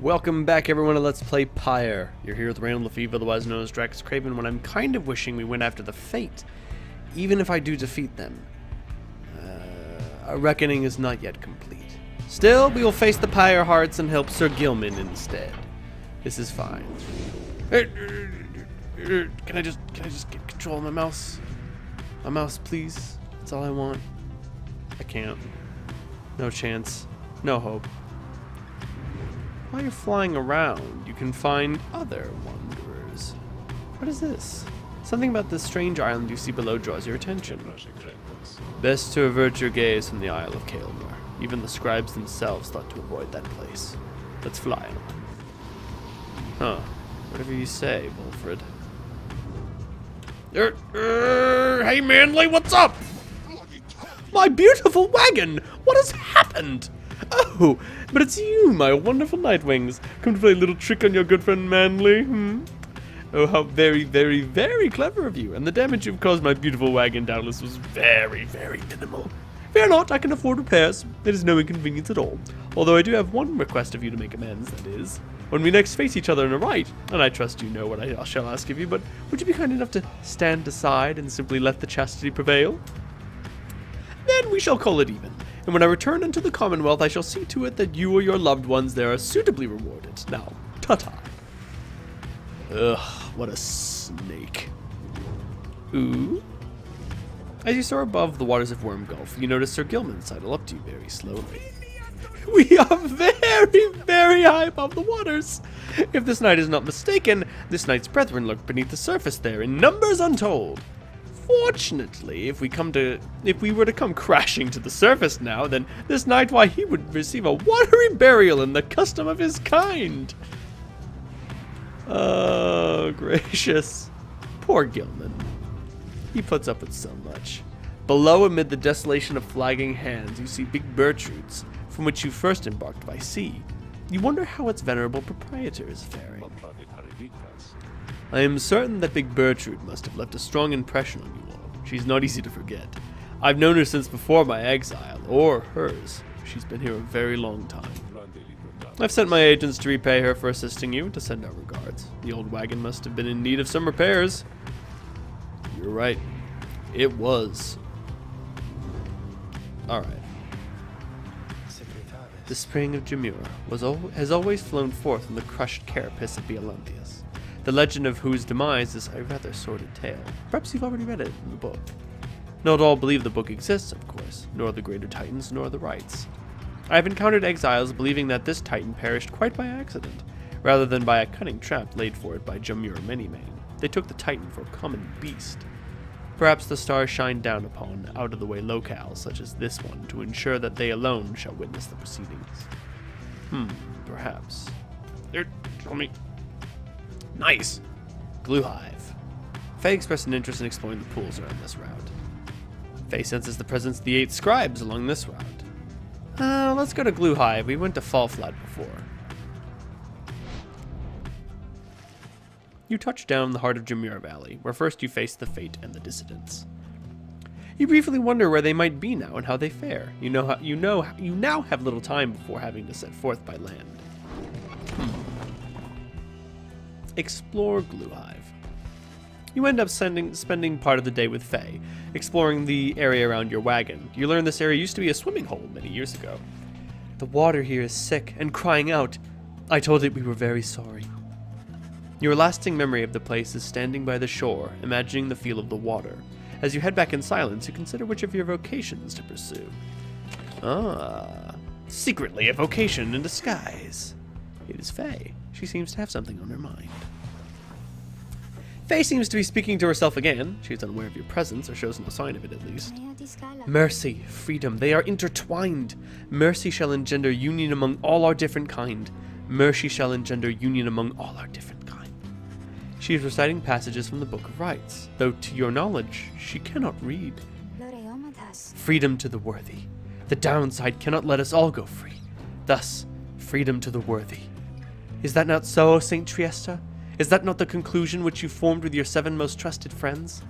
Welcome back, everyone, to Let's Play Pyre. You're here with Randall Lefebvre, otherwise known as DraxxKraven, when I'm kind of wishing we went after the Fate, even if I do defeat them. Our reckoning is not yet complete. Still, we will face the Pyre Hearts and help Sir Gilman instead. This is fine. Can I just get control of my mouse? My mouse, please. That's all I want. I can't. No chance. No hope. While you're flying around, you can find other wanderers. What is this? Something about this strange island you see below draws your attention. Best to avert your gaze from the Isle of Gilman. Even the scribes themselves thought to avoid that place. Let's fly on. Huh. Whatever you say, Wilfred. Hey, Manly, what's up? My beautiful wagon! What has happened? Oh, but it's you, my wonderful Nightwings. Come to play a little trick on your good friend Manly, Oh, how very, very, very clever of you. And the damage you've caused my beautiful wagon doubtless was very, very minimal. Fear not, I can afford repairs. It is no inconvenience at all. Although I do have one request of you to make amends, that is. When we next face each other in a right, and I trust you know what I shall ask of you, but would you be kind enough to stand aside and simply let the chastity prevail? Then we shall call it even. And when I return unto the Commonwealth, I shall see to it that you or your loved ones there are suitably rewarded. Now, ta-ta. Ugh, what a snake. Ooh. As you soar above the waters of Worm Gulf, you notice Sir Gilman sidle up to you very slowly. We are very, very high above the waters. If this knight is not mistaken, this knight's brethren lurk beneath the surface there in numbers untold. Fortunately, if we were to come crashing to the surface now, then this knight, why, he would receive a watery burial in the custom of his kind. Oh, gracious. Poor Gilman. He puts up with so much. Below, amid the desolation of flagging hands, you see big Bertrudes, from which you first embarked by sea. You wonder how its venerable proprietor is faring. I am certain that Big Bertrude must have left a strong impression on you all. She's not easy to forget. I've known her since before my exile, or hers. She's been here a very long time. I've sent my agents to repay her for assisting you and to send our regards. The old wagon must have been in need of some repairs. You're right. It was. Alright. The spring of Jamura has always flown forth from the crushed carapace of Biolantius. The legend of whose demise is a rather sordid tale. Perhaps you've already read it in the book. Not all believe the book exists, of course, nor the greater titans, nor the rights. I have encountered exiles believing that this titan perished quite by accident, rather than by a cunning trap laid for it by Jamur Manymane. They took the titan for a common beast. Perhaps the stars shine down upon out-of-the-way locales such as this one to ensure that they alone shall witness the proceedings. Perhaps. Tell me. Nice. Glue hive. Faye expressed an interest in exploring the pools around this route. Faye senses the presence of the 8 scribes along this route. Let's go to Glue Hive. We went to Fall Flat before. You touch down in the heart of Jamura Valley, where first you face the Fate and the Dissidents. You briefly wonder where they might be now and how they fare. You now have little time before having to set forth by land. Explore Glue Hive. You end up spending part of the day with Faye, exploring the area around your wagon. You learn this area used to be a swimming hole many years ago. The water here is sick and crying out. I told it we were very sorry. Your lasting memory of the place is standing by the shore, imagining the feel of the water. As you head back in silence, you consider which of your vocations to pursue. Secretly a vocation in disguise. It is Faye. She seems to have something on her mind. Faye seems to be speaking to herself again. She is unaware of your presence, or shows no sign of it at least. Mercy, freedom, they are intertwined. Mercy shall engender union among all our different kind. Mercy shall engender union among all our different kind. She is reciting passages from the Book of Rights, though to your knowledge, she cannot read. Freedom to the worthy. The downside cannot let us all go free. Thus, freedom to the worthy. Is that not so, O Saint Triesta? Is that not the conclusion which you formed with your 7 most trusted friends?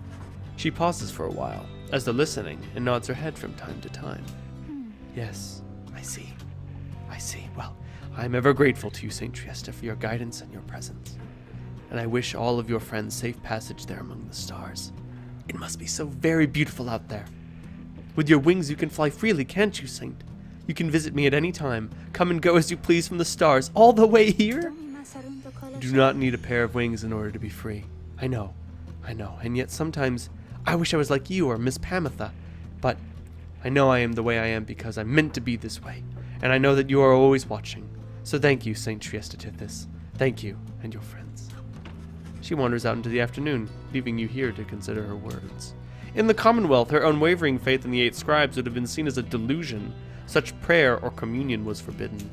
She pauses for a while, as though listening, and nods her head from time to time. Yes, I see. Well, I am ever grateful to you, St. Trieste, for your guidance and your presence. And I wish all of your friends safe passage there among the stars. It must be so very beautiful out there. With your wings you can fly freely, can't you, Saint? You can visit me at any time, come and go as you please from the stars, all the way here? You do not need a pair of wings in order to be free. I know, and yet sometimes I wish I was like you or Miss Pamitha, but I know I am the way I am because I'm meant to be this way, and I know that you are always watching. So thank you, St. Trieste. Thank you, and your friends. She wanders out into the afternoon, leaving you here to consider her words. In the Commonwealth, her unwavering faith in the 8 scribes would have been seen as a delusion. Such prayer or communion was forbidden.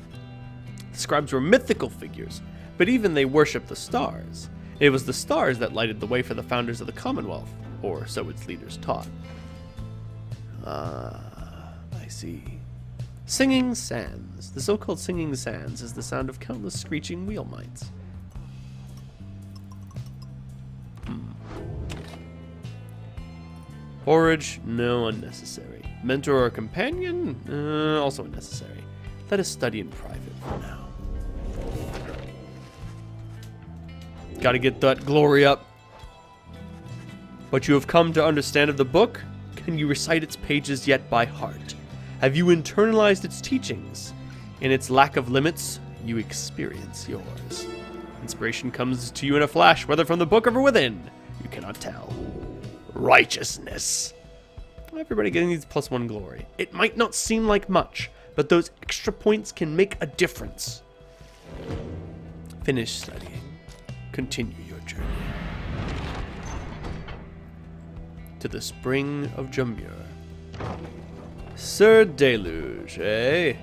The scribes were mythical figures, but even they worshipped the stars. It was the stars that lighted the way for the founders of the Commonwealth, or so its leaders taught. I see. Singing sands. The so-called singing sands is the sound of countless screeching wheel mites. Forage? No, unnecessary. Mentor or companion? Also unnecessary. Let us study in private for now. Gotta get that glory up. But you have come to understand of the book? Can you recite its pages yet by heart? Have you internalized its teachings? In its lack of limits, you experience yours. Inspiration comes to you in a flash, whether from the book or from within. You cannot tell. Righteousness. Everybody getting these +1 glory. It might not seem like much, but those extra points can make a difference. Finish studying. Continue your journey. To the spring of Jamur. Sir Deluge, eh?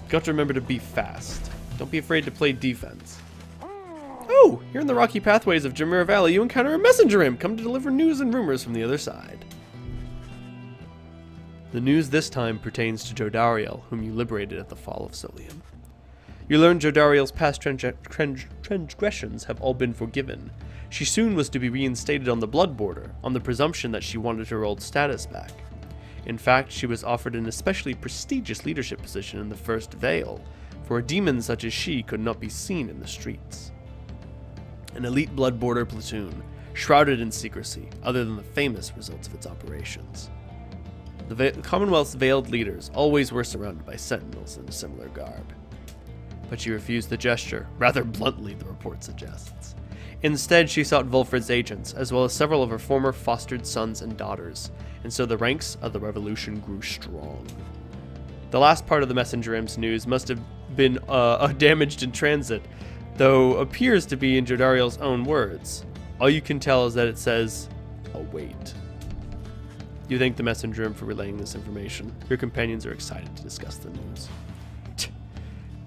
Got to remember to be fast. Don't be afraid to play defense. Oh, here in the rocky pathways of Jamur Valley, you encounter a messenger imp come to deliver news and rumors from the other side. The news this time pertains to Jodariel, whom you liberated at the fall of Solium. You learn Jodariel's past transgressions have all been forgiven. She soon was to be reinstated on the blood border, on the presumption that she wanted her old status back. In fact, she was offered an especially prestigious leadership position in the First Vale, for a demon such as she could not be seen in the streets. An elite blood border platoon, shrouded in secrecy, other than the famous results of its operations. The Commonwealth's veiled leaders always were surrounded by sentinels in a similar garb. But she refused the gesture, rather bluntly the report suggests. Instead, she sought Volfred's agents, as well as several of her former fostered sons and daughters, and so the ranks of the revolution grew strong. The last part of the messenger imp's news must have been damaged in transit, though appears to be in Jodariel's own words. All you can tell is that it says, await. You thank the messenger imp for relaying this information. Your companions are excited to discuss the news.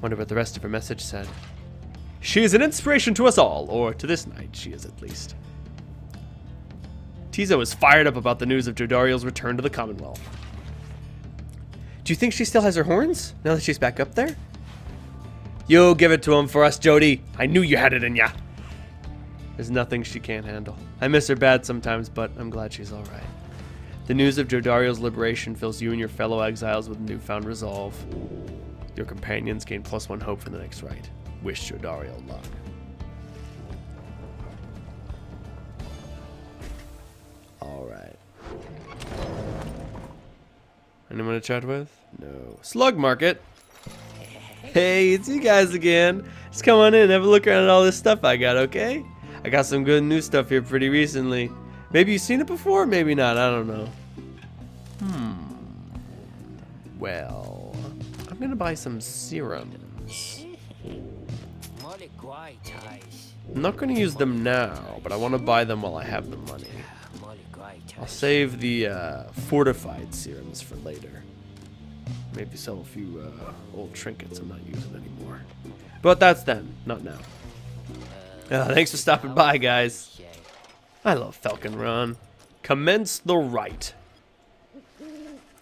Wonder what the rest of her message said. She is an inspiration to us all, or to this night she is at least. Tizo is fired up about the news of Jodariel's return to the Commonwealth. Do you think she still has her horns, now that she's back up there? You give it to him for us, Jody. I knew you had it in ya. There's nothing she can't handle. I miss her bad sometimes, but I'm glad she's alright. The news of Jodariel's liberation fills you and your fellow exiles with newfound resolve. Your companions gain +1 hope for the next rite. Wish Jodariel luck. Alright. Anyone to chat with? No. Slug Market. Hey, it's you guys again. Just come on in, have a look around at all this stuff I got, okay? I got some good new stuff here pretty recently. Maybe you've seen it before, maybe not, I don't know. Well, I'm gonna buy some serums. I'm not gonna use them now, but I want to buy them while I have the money. I'll save the fortified serums for later. Maybe sell a few old trinkets I'm not using anymore. But that's then, not now. Thanks for stopping by, guys. I love Falcon Run. Commence the rite.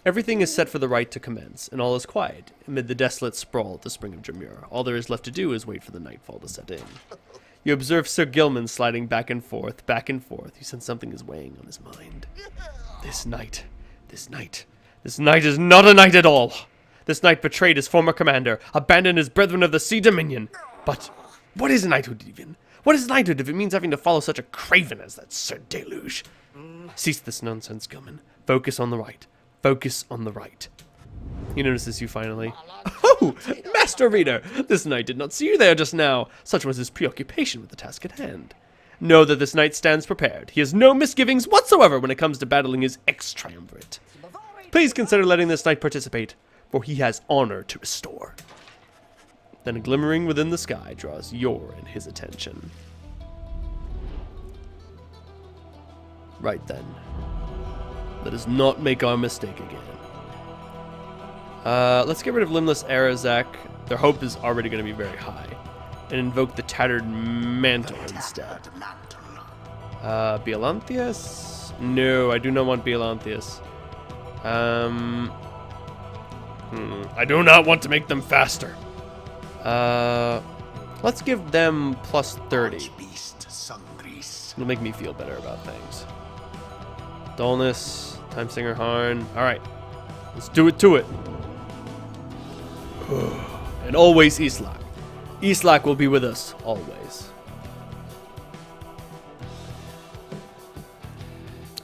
Everything is set for the rite to commence, and all is quiet. Amid the desolate sprawl at the spring of Jamur, all there is left to do is wait for the nightfall to set in. You observe Sir Gilman sliding back and forth, back and forth. You sense something is weighing on his mind. This night, This knight is not a knight at all. This knight betrayed his former commander, abandoned his brethren of the Sea Dominion. But what is knighthood even? What is knighthood if it means having to follow such a craven as that Sir Deluge? Cease this nonsense, Gilman. Focus on the right. Focus on the right. He notices you finally. Oh, Master Reader! This knight did not see you there just now. Such was his preoccupation with the task at hand. Know that this knight stands prepared. He has no misgivings whatsoever when it comes to battling his ex-triumvirate. Please consider letting this knight participate, for he has honor to restore. Then a glimmering within the sky draws your and his attention. Right then. Let us not make our mistake again. Let's get rid of Limbless Arazak. Their hope is already going to be very high. And invoke the Tattered Mantle instead. Biolanthius? No, I do not want Biolanthius. I do not want to make them faster. Let's give them plus 30. It'll make me feel better about things. Dullness, Time Singer Harn. Alright, let's do it to it. And always Islak. Islak will be with us, always.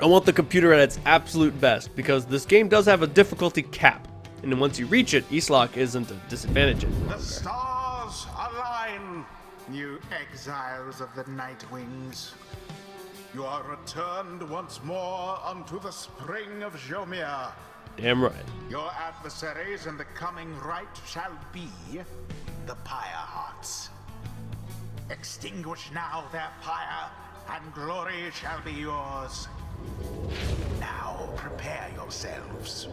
I want the computer at its absolute best, because this game does have a difficulty cap. And once you reach it, Islak isn't a disadvantage anymore. The stars align, you exiles of the Nightwings. You are returned once more unto the spring of Jomia. Damn right. Your adversaries in the coming right shall be the Pyre Hearts. Extinguish now their pyre, and glory shall be yours. Now prepare yourselves.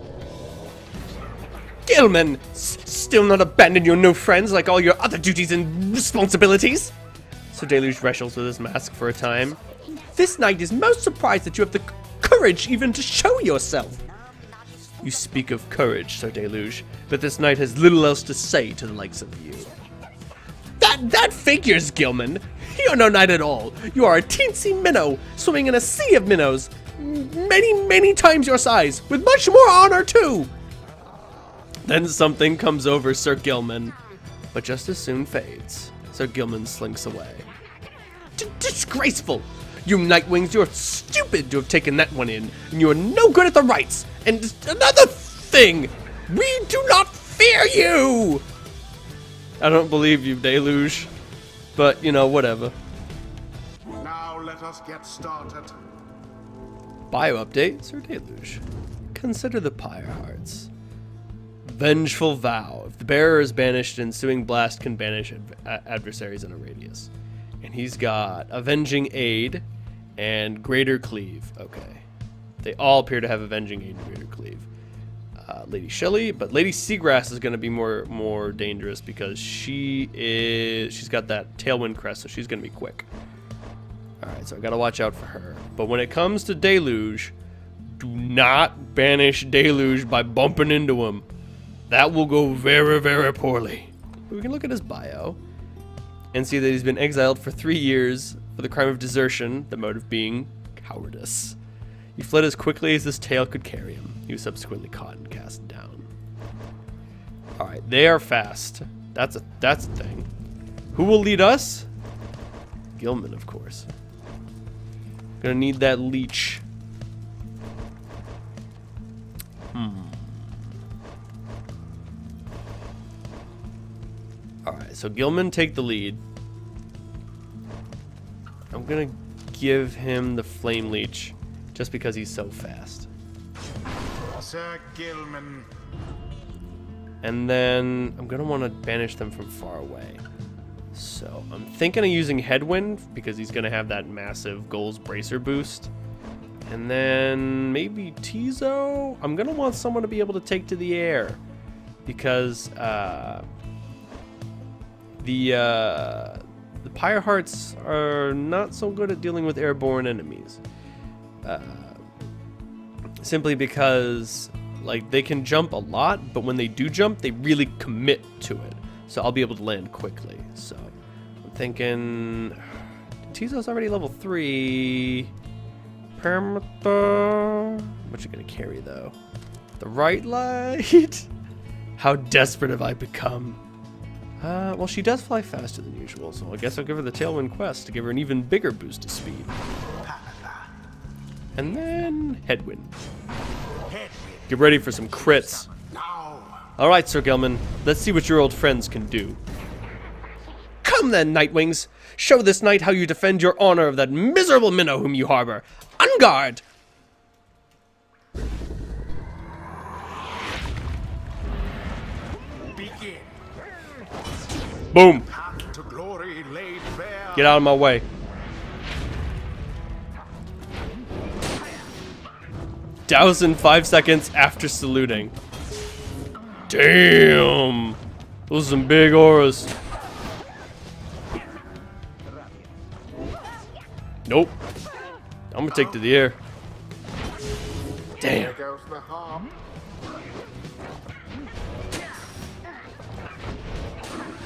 Gilman! Still not abandon your new friends like all your other duties and responsibilities? Sir Deluge wrestles with his mask for a time. This knight is most surprised that you have the courage even to show yourself. You speak of courage, Sir Deluge, but this knight has little else to say to the likes of you. That figures, Gilman. You're no knight at all. You are a teensy minnow, swimming in a sea of minnows. Many times your size, with much more honor too. Then something comes over Sir Gilman, but just as soon fades. Sir Gilman slinks away. Disgraceful! You Nightwings, you're stupid to have taken that one in, and you're no good at the rights. And another thing, we do not fear you! I don't believe you, Deluge, but, you know, whatever. Now let us get started. Bio update, Sir Deluge. Consider the Pyre Hearts. Vengeful Vow. If the bearer is banished, ensuing blast can banish adversaries in a radius. And he's got Avenging Aid and Greater Cleave. Okay. They all appear to have Avenging Aid and Greater Cleave. Lady Shelley, but Lady Seagrass is going to be more dangerous because she's got that Tailwind Crest, so she's going to be quick. Alright, so I got to watch out for her. But when it comes to Deluge, do not banish Deluge by bumping into him. That will go very poorly. We can look at his bio and see that he's been exiled for 3 years for the crime of desertion, the motive being cowardice. He fled as quickly as his tail could carry him. He was subsequently caught and cast down. Alright, they are fast. That's a thing. Who will lead us? Gilman, of course. Gonna need that leech. Alright, so Gilman take the lead. I'm gonna give him the flame leech just because he's so fast. Sir Gilman. And then I'm gonna want to banish them from far away. So I'm thinking of using Headwind because he's gonna have that massive Goals Bracer boost. And then maybe Tizo. I'm gonna want someone to be able to take to the air because the Pyre Hearts are not so good at dealing with airborne enemies. Simply because, like, they can jump a lot, but when they do jump, they really commit to it. So I'll be able to land quickly. So I'm thinking, Tizo's already level 3. Permata. What's it gonna carry though? The right light. How desperate have I become? Well, she does fly faster than usual, so I guess I'll give her the Tailwind quest to give her an even bigger boost of speed. And then Headwind. Get ready for some crits. Alright, Sir Gilman, let's see what your old friends can do. Come then, Nightwings! Show this knight how you defend your honor of that miserable minnow whom you harbor. On guard! Begin. Boom! Path to glory laid bare. Get out of my way. Douse in 5 seconds after saluting. Damn! Those are some big auras. Nope. I'm gonna take to the air. Damn. There goes the harm.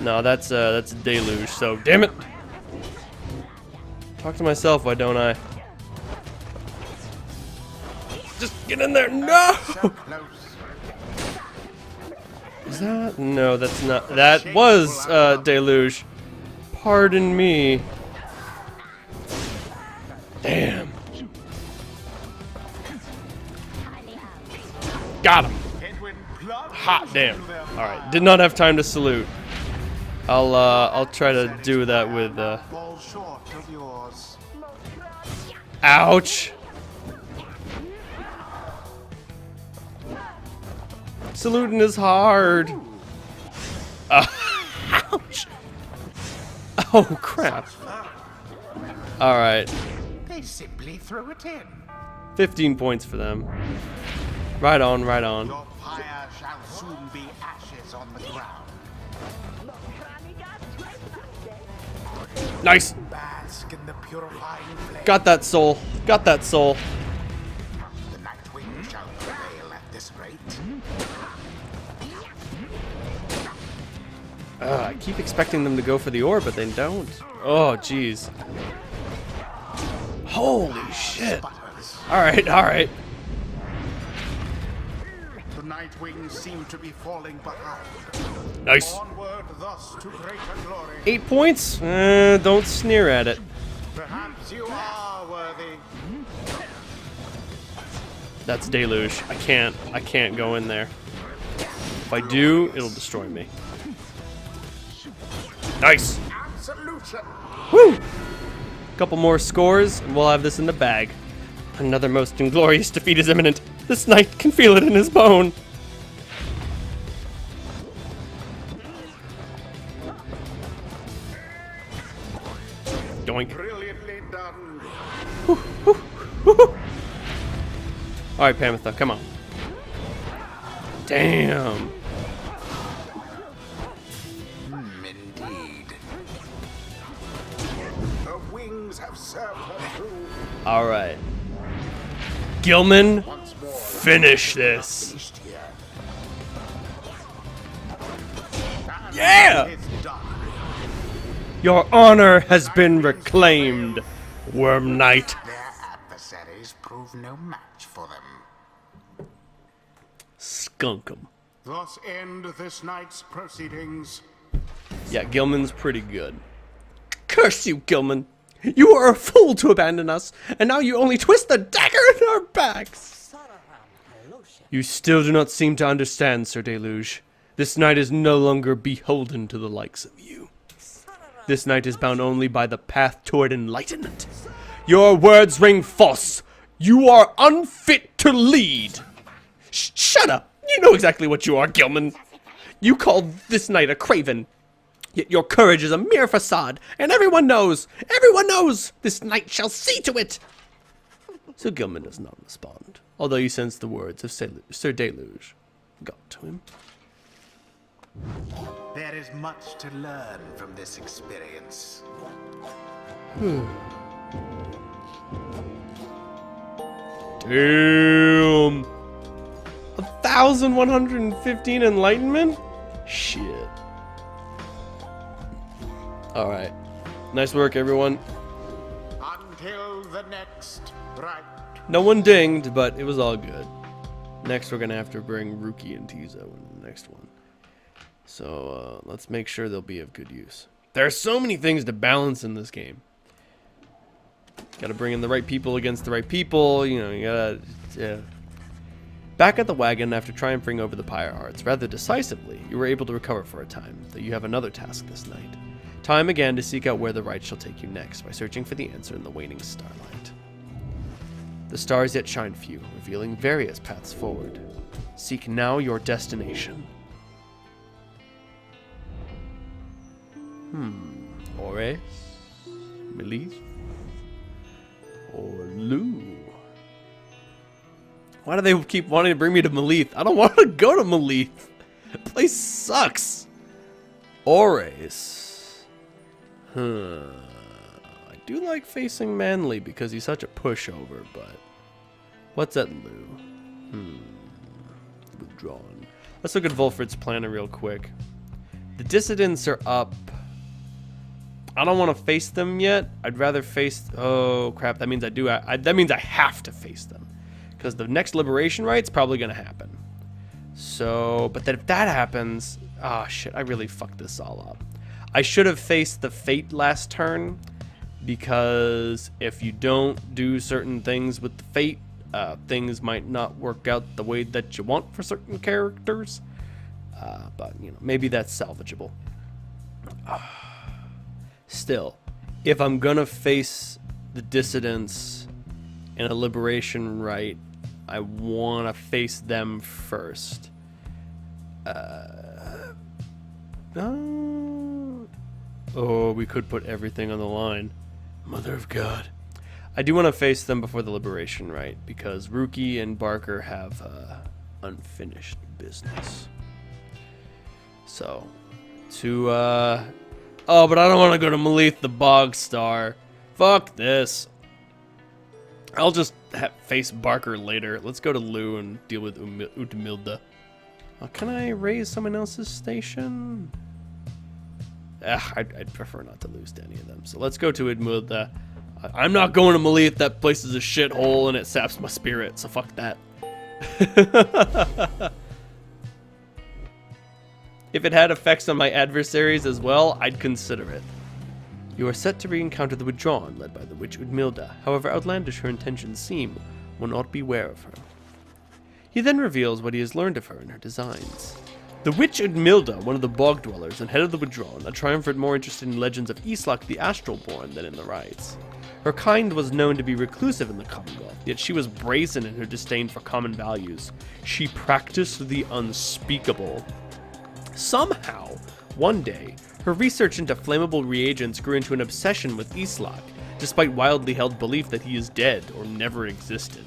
No, that's a deluge, so damn it. Talk to myself, why don't I? Just get in there. No! So close. Is that? No, that's not. That was deluge. Pardon me. Damn. Got him. Hot damn. All right, did not have time to salute. I'll try to do that with Fall short of yours. ouch. Saluting is hard. Ouch. Oh crap. All right. They simply threw it in. 15 points for them. Right on, right on. Your pyre shall soon be ashes on the ground. Nice. Bask in the purifying flame. Got that soul. Got that soul. The Nightwing shall prevail at this rate. I keep expecting them to go for the orb, but they don't. Oh, jeez. Holy shit. Sputters. Alright, alright. The Nightwings seem to be falling behind. Nice. Onward thus to greater glory. 8 points? Don't sneer at it. Perhaps you are worthy. That's deluge. I can't go in there. If I do, it'll destroy me. Nice. Absolution. Woo! Couple more scores, and we'll have this in the bag. Another most inglorious defeat is imminent. This knight can feel it in his bone. Doink. Brilliantly done. Alright, Pamitha, come on. Damn. Indeed. Her wings have served her true. Alright. Gilman, Once more. finish this. Feast here. Yeah! It's done. Your honor has been reclaimed, Worm Knight. Their adversaries prove no match for them. Skunk 'em. Thus end this night's proceedings. Yeah, Gilman's pretty good. Curse you, Gilman! You are a fool to abandon us, and now you only twist the dagger in our backs! You still do not seem to understand, Sir Deluge. This knight is no longer beholden to the likes of you. This knight is bound only by the path toward enlightenment. Your words ring false. You are unfit to lead. Shut up. You know exactly what you are, Gilman. You call this knight a craven. Yet your courage is a mere facade, and everyone knows, this knight shall see to it. So Gilman does not respond, although you sense the words of Sir Deluge got to him. There is much to learn from this experience. Damn. 1,115 enlightenment? Shit. Alright. Nice work, everyone. Until the next right. No one dinged, but it was all good. Next, we're going to have to bring Ruki and Tizo in the next one. So, let's make sure they'll be of good use. There are so many things to balance in this game. Gotta bring in the right people against the right people. You know, you gotta... Yeah. Back at the wagon, after triumphing over the Pyre Hearts rather decisively, you were able to recover for a time, though you have another task this night. Time again to seek out where the right shall take you next, by searching for the answer in the waning starlight. The stars yet shine few, revealing various paths forward. Seek now your destination. Ores? Melith? Or Lou? Why do they keep wanting to bring me to Melith? I don't want to go to Melith. The place sucks. Ores. I do like facing Manly because he's such a pushover, but... What's at Lou? Withdrawn. Let's look at Volfred's planner real quick. The dissidents are up. I don't want to face them yet. I'd rather face... Oh, crap. That means I do... that means I have to face them. Because the next liberation right's probably going to happen. So... But then if that happens... Oh, shit. I really fucked this all up. I should have faced the Fate last turn. Because if you don't do certain things with the Fate, things might not work out the way that you want for certain characters. But, you know, maybe that's salvageable. Still, if I'm gonna face the dissidents in a liberation right, I want to face them first. Oh, we could put everything on the line. Mother of God. I do want to face them before the liberation right, because Ruki and Barker have unfinished business. So, to, oh, but I don't want to go to Melith the Bog Star. Fuck this. I'll just face Barker later. Let's go to Lou and deal with Utmilda. Can I raise someone else's station? I'd prefer not to lose to any of them. So let's go to Utmilda. I'm not going to Melith. That place is a shithole and it saps my spirit. So fuck that. If it had effects on my adversaries as well, I'd consider it. You are set to re-encounter the Withdrawn, led by the witch Udmilda. However outlandish her intentions seem, one ought to beware of her. He then reveals what he has learned of her and her designs. The witch Udmilda, one of the Bog Dwellers and head of the Withdrawn, a triumvirate more interested in legends of Islak the Astralborn than in the rites. Her kind was known to be reclusive in the Commonwealth, yet she was brazen in her disdain for common values. She practiced the unspeakable. Somehow, one day, her research into flammable reagents grew into an obsession with Islak, despite widely held belief that he is dead or never existed.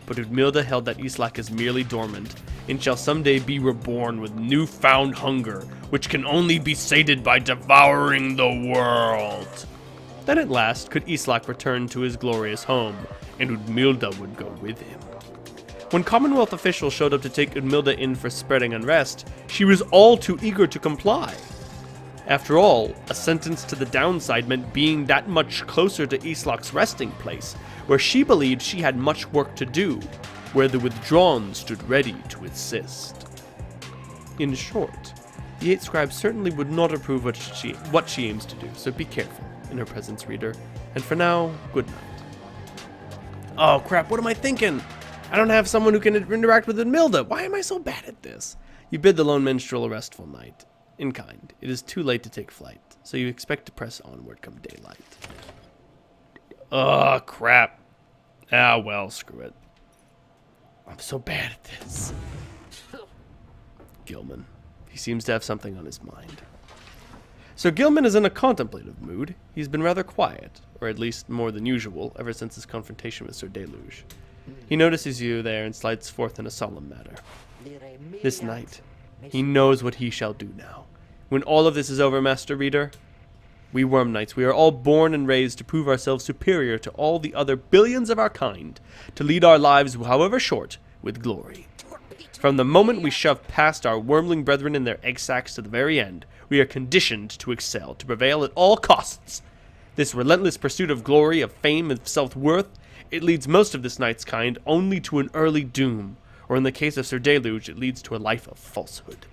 But Udmilda held that Islak is merely dormant, and shall someday be reborn with newfound hunger, which can only be sated by devouring the world. Then at last could Islak return to his glorious home, and Udmilda would go with him. When Commonwealth officials showed up to take Udmilda in for spreading unrest, she was all too eager to comply. After all, a sentence to the downside meant being that much closer to Islak's resting place, where she believed she had much work to do, where the Withdrawn stood ready to assist. In short, the 8 scribes certainly would not approve what she aims to do, so be careful in her presence, reader. And for now, good night. Oh crap, what am I thinking? I don't have someone who can interact with Udmilda. Why am I so bad at this? You bid the lone minstrel a restful night. In kind. It is too late to take flight, so you expect to press onward come daylight. Oh, crap. Ah, well, screw it. I'm so bad at this. Gilman. He seems to have something on his mind. So Gilman is in a contemplative mood. He's been rather quiet, or at least more than usual, ever since his confrontation with Sir Deluge. He notices you there and slides forth in a solemn manner. This night, he knows what he shall do now. When all of this is over, Master Reader, we Worm Knights, we are all born and raised to prove ourselves superior to all the other billions of our kind, to lead our lives, however short, with glory. From the moment we shove past our wormling brethren in their egg sacs to the very end, we are conditioned to excel, to prevail at all costs. This relentless pursuit of glory, of fame, and self-worth, it leads most of this knight's kind only to an early doom, or in the case of Sir Deluge, it leads to a life of falsehood.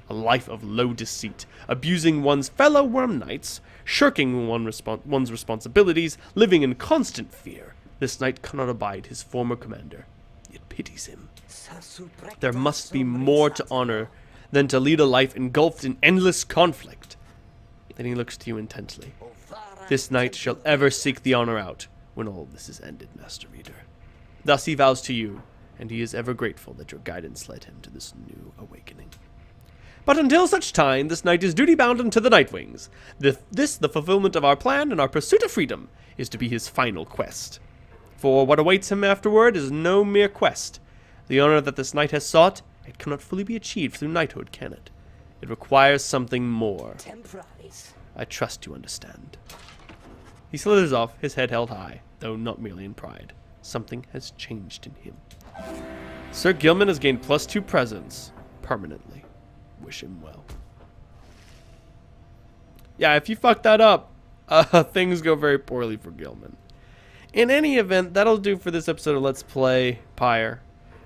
A life of low deceit, abusing one's fellow worm knights, shirking one's responsibilities, living in constant fear. This knight cannot abide his former commander, yet pities him. There must be more to honor than to lead a life engulfed in endless conflict. Then he looks to you intently. This knight shall ever seek the honor out when all this is ended, Master Reader. Thus he vows to you, and he is ever grateful that your guidance led him to this new awakening. But until such time, this knight is duty-bound unto the Nightwings. The fulfillment of our plan and our pursuit of freedom is to be his final quest. For what awaits him afterward is no mere quest. The honor that this knight has sought, it cannot fully be achieved through knighthood, can it? It requires something more. I trust you understand. He slithers off, his head held high, though not merely in pride. Something has changed in him. Sir Gilman has gained +2 presence, permanently. Wish him well. Yeah, if you fuck that up, things go very poorly for Gilman. In any event, that'll do for this episode of Let's Play Pyre.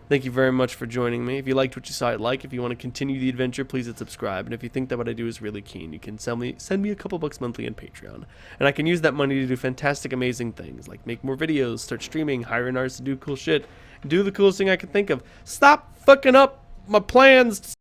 Thank you very much for joining me. If you liked what you saw, hit like. If you want to continue the adventure, please hit subscribe. And if you think that what I do is really keen, you can send me a couple bucks monthly on Patreon. And I can use that money to do fantastic, amazing things, like make more videos, start streaming, hire an artist to do cool shit, do the coolest thing I can think of. Stop fucking up my plans.